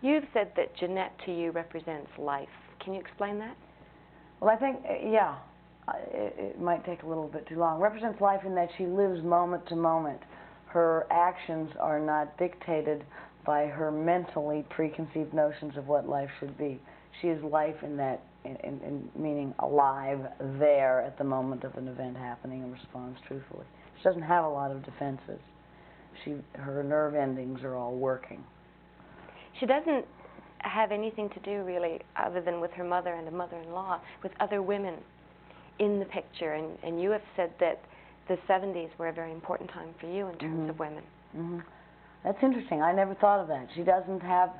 You've said that Jeanette to you represents life. Can you explain that? Well, I think, yeah, it might take a little bit too long. Represents life in that she lives moment to moment. Her actions are not dictated by her mentally preconceived notions of what life should be. She is life in that, in meaning alive there at the moment of an event happening and responds truthfully. She doesn't have a lot of defenses. Her nerve endings are all working. She doesn't have anything to do, really, other than with her mother and a mother-in-law, with other women in the picture. And you have said that the 70s were a very important time for you in terms of women. That's interesting. I never thought of that. She doesn't have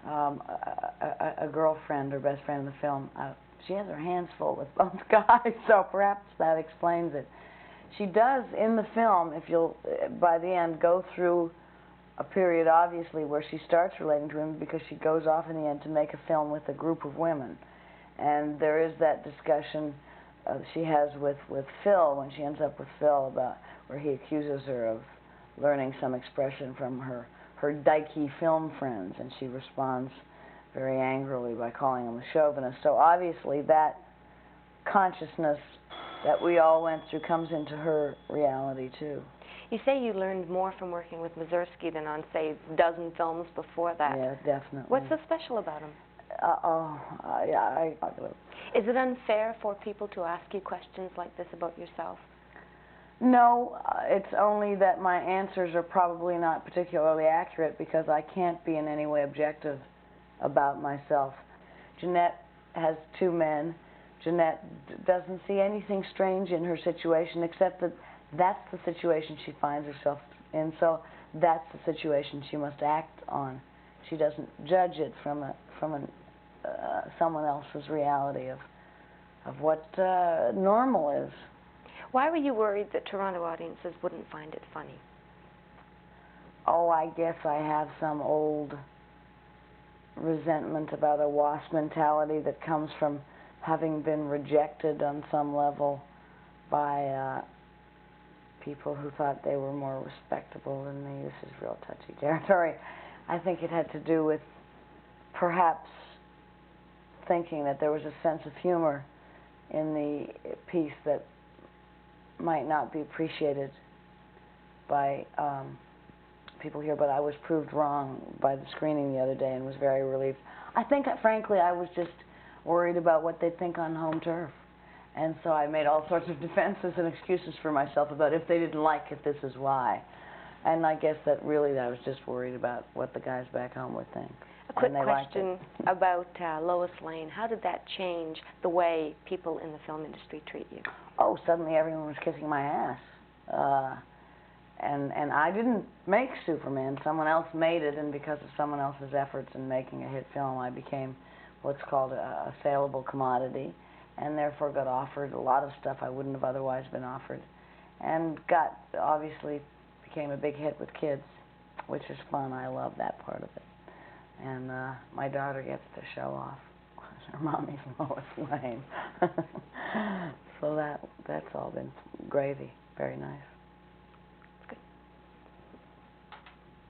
a girlfriend or best friend in the film. She has her hands full with both guys, so perhaps that explains it. She does, in the film, if you'll, by the end, go through a period, obviously, where she starts relating to women because she goes off in the end to make a film with a group of women. And there is that discussion she has with Phil, when she ends up with Phil, about where he accuses her of learning some expression from her dykey film friends, and she responds very angrily by calling him a chauvinist. So obviously that consciousness that we all went through comes into her reality too. You say you learned more from working with Mazursky than on, say, a dozen films before that. Yeah, definitely. What's so special about him? Yeah, Is it unfair for people to ask you questions like this about yourself? No, it's only that my answers are probably not particularly accurate because I can't be in any way objective about myself. Jeanette has two men. Jeanette doesn't see anything strange in her situation except that that's the situation she finds herself in, so that's the situation she must act on. She doesn't judge it from someone else's reality of what normal is. Why were you worried that Toronto audiences wouldn't find it funny? Oh, I guess I have some old resentment about a WASP mentality that comes from having been rejected on some level by people who thought they were more respectable than me. This is real touchy territory. I think it had to do with perhaps thinking that there was a sense of humor in the piece that might not be appreciated by people here, but I was proved wrong by the screening the other day and was very relieved. I think, frankly, I was just worried about what they'd think on home turf. And so I made all sorts of defenses and excuses for myself about if they didn't like it, this is why. And I guess that really I was just worried about what the guys back home would think. A quick question about Lois Lane. How did that change the way people in the film industry treat you? Oh, suddenly everyone was kissing my ass. And I didn't make Superman. Someone else made it, and because of someone else's efforts in making a hit film, I became what's called a saleable commodity, and therefore got offered a lot of stuff I wouldn't have otherwise been offered. And obviously, became a big hit with kids, which is fun. I love that part of it. And my daughter gets to show off. Her mommy's Lois Lane. So that's all been gravy. Very nice.